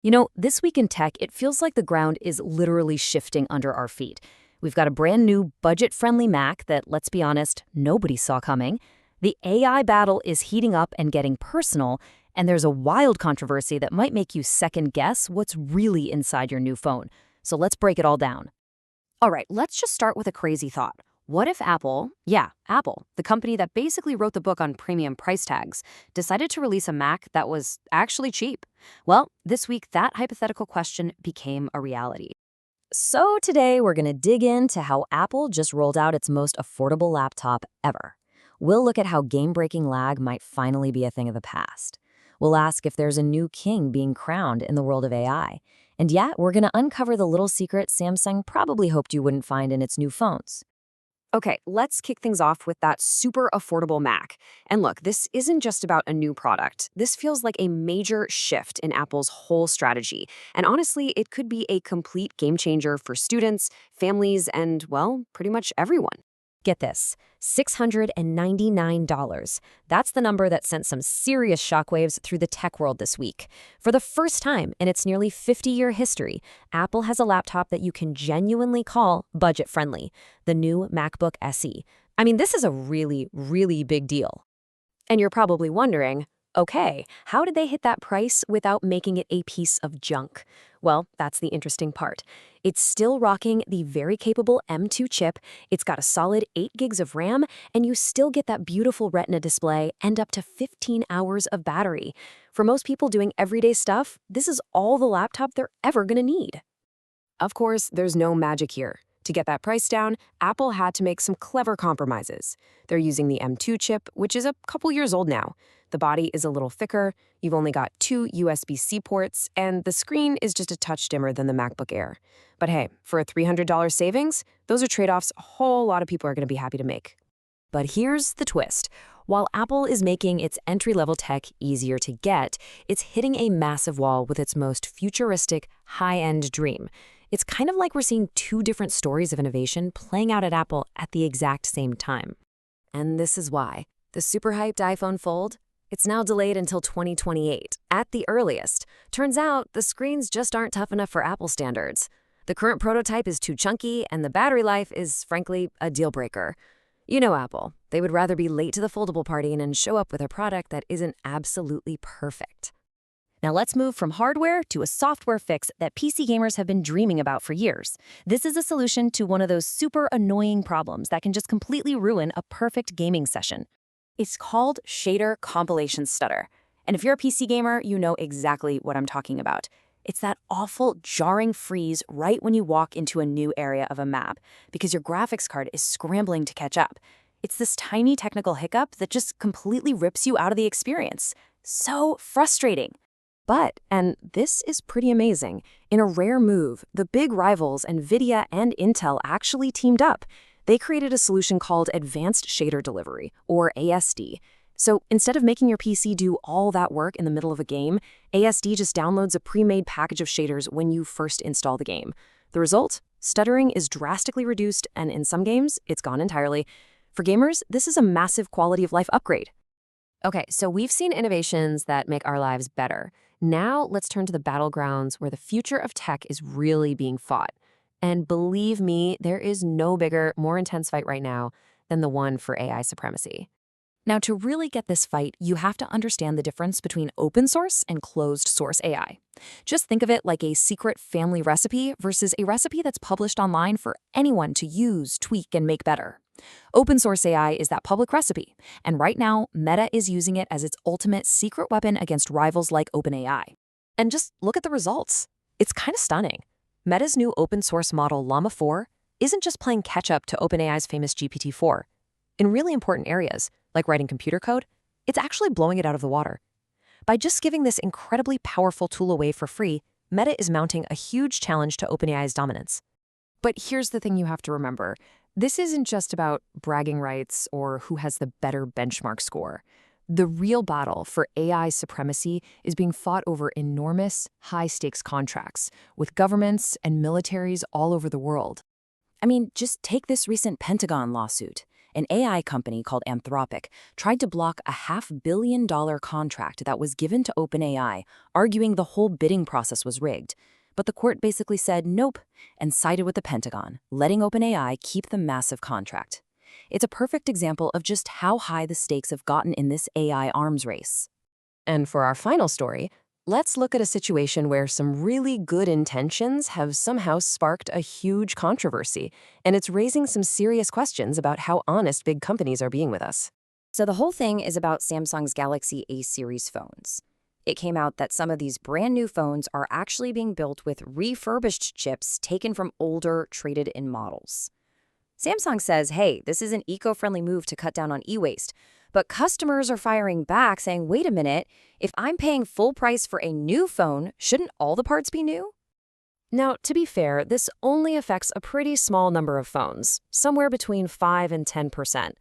This week in tech, it feels like the ground is literally shifting under our feet. We've got a brand new budget-friendly Mac that, let's be honest, nobody saw coming. The AI battle is heating up and getting personal, and there's a wild controversy that might make you second-guess what's really inside your new phone. So let's break it all down. All right, let's just start with a crazy thought. What if Apple, Apple, the company that basically wrote the book on premium price tags, decided to release a Mac that was actually cheap? Well, this week that hypothetical question became a reality. So today we're going to dig into how Apple just rolled out its most affordable laptop ever. We'll look at how game-breaking lag might finally be a thing of the past. We'll ask if there's a new king being crowned in the world of AI. And we're going to uncover the little secret Samsung probably hoped you wouldn't find in its new phones. Okay, let's kick things off with that super affordable Mac. And look, this isn't just about a new product. This feels like a major shift in Apple's whole strategy. And honestly, it could be a complete game changer for students, families, and, well, pretty much everyone. Get this, $699. That's the number that sent some serious shockwaves through the tech world this week. For the first time in its nearly 50-year history, Apple has a laptop that you can genuinely call budget-friendly, the new MacBook SE. I mean, this is a really, really big deal. And you're probably wondering, okay, how did they hit that price without making it a piece of junk? Well, that's the interesting part. It's still rocking the very capable M2 chip, it's got a solid 8 gigs of RAM, and you still get that beautiful Retina display and up to 15 hours of battery. For most people doing everyday stuff, this is all the laptop they're ever gonna need. Of course, there's no magic here. To get that price down, Apple had to make some clever compromises. They're using the M2 chip, which is a couple years old now. The body is a little thicker, you've only got 2 USB-C ports, and the screen is just a touch dimmer than the MacBook Air. But hey, for a $300 savings, those are trade-offs a whole lot of people are going to be happy to make. But here's the twist. While Apple is making its entry-level tech easier to get, it's hitting a massive wall with its most futuristic, high-end dream. It's kind of like we're seeing two different stories of innovation playing out at Apple at the exact same time. And this is why. The super hyped iPhone Fold? It's now delayed until 2028, at the earliest. Turns out, the screens just aren't tough enough for Apple standards. The current prototype is too chunky, and the battery life is, frankly, a deal breaker. You know Apple. They would rather be late to the foldable party and show up with a product that isn't absolutely perfect. Now let's move from hardware to a software fix that PC gamers have been dreaming about for years. This is a solution to one of those super annoying problems that can just completely ruin a perfect gaming session. It's called shader compilation stutter. And if you're a PC gamer, you know exactly what I'm talking about. It's that awful, jarring freeze right when you walk into a new area of a map because your graphics card is scrambling to catch up. It's this tiny technical hiccup that just completely rips you out of the experience. So frustrating. But, and this is pretty amazing, in a rare move, the big rivals NVIDIA and Intel actually teamed up. They created a solution called Advanced Shader Delivery, or ASD. So instead of making your PC do all that work in the middle of a game, ASD just downloads a pre-made package of shaders when you first install the game. The result? Stuttering is drastically reduced, and in some games, it's gone entirely. For gamers, this is a massive quality of life upgrade. Okay, so we've seen innovations that make our lives better. Now let's turn to the battlegrounds where the future of tech is really being fought. And believe me, there is no bigger, more intense fight right now than the one for AI supremacy. Now, to really get this fight, you have to understand the difference between open source and closed source AI. Just think of it like a secret family recipe versus a recipe that's published online for anyone to use, tweak, and make better. Open source AI is that public recipe, and right now, Meta is using it as its ultimate secret weapon against rivals like OpenAI. And just look at the results. It's kind of stunning. Meta's new open source model Llama 4 isn't just playing catch-up to OpenAI's famous GPT-4. In really important areas, like writing computer code, it's actually blowing it out of the water. By just giving this incredibly powerful tool away for free, Meta is mounting a huge challenge to OpenAI's dominance. But here's the thing you have to remember. This isn't just about bragging rights or who has the better benchmark score. The real battle for AI supremacy is being fought over enormous, high-stakes contracts with governments and militaries all over the world. I mean, just take this recent Pentagon lawsuit. An AI company called Anthropic tried to block a $500 million contract that was given to OpenAI, arguing the whole bidding process was rigged. But the court basically said nope and sided with the Pentagon, letting OpenAI keep the massive contract. It's a perfect example of just how high the stakes have gotten in this AI arms race. And for our final story, let's look at a situation where some really good intentions have somehow sparked a huge controversy, and it's raising some serious questions about how honest big companies are being with us. So the whole thing is about Samsung's Galaxy A series phones. It came out that some of these brand new phones are actually being built with refurbished chips taken from older, traded-in models. Samsung says, hey, this is an eco-friendly move to cut down on e-waste. But customers are firing back saying, wait a minute, if I'm paying full price for a new phone, shouldn't all the parts be new? Now, to be fair, this only affects a pretty small number of phones, somewhere between 5 and 10%.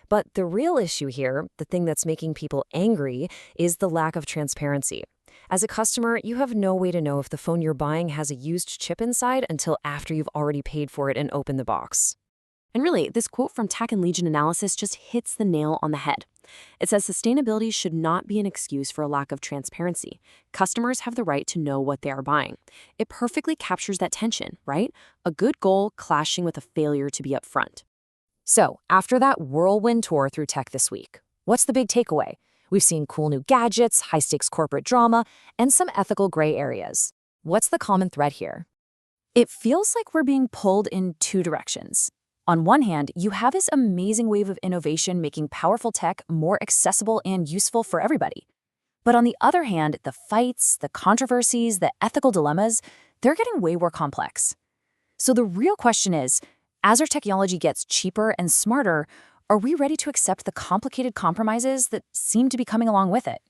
But the real issue here, the thing that's making people angry, is the lack of transparency. As a customer, you have no way to know if the phone you're buying has a used chip inside until after you've already paid for it and opened the box. And really, this quote from Tech and Legion Analysis just hits the nail on the head. It says sustainability should not be an excuse for a lack of transparency. Customers have the right to know what they are buying. It perfectly captures that tension, right? A good goal clashing with a failure to be upfront. So, after that whirlwind tour through tech this week, what's the big takeaway? We've seen cool new gadgets, high-stakes corporate drama, and some ethical gray areas. What's the common thread here? It feels like we're being pulled in two directions. On one hand, you have this amazing wave of innovation making powerful tech more accessible and useful for everybody. But on the other hand, the fights, the controversies, the ethical dilemmas, they're getting way more complex. So the real question is, as our technology gets cheaper and smarter, are we ready to accept the complicated compromises that seem to be coming along with it?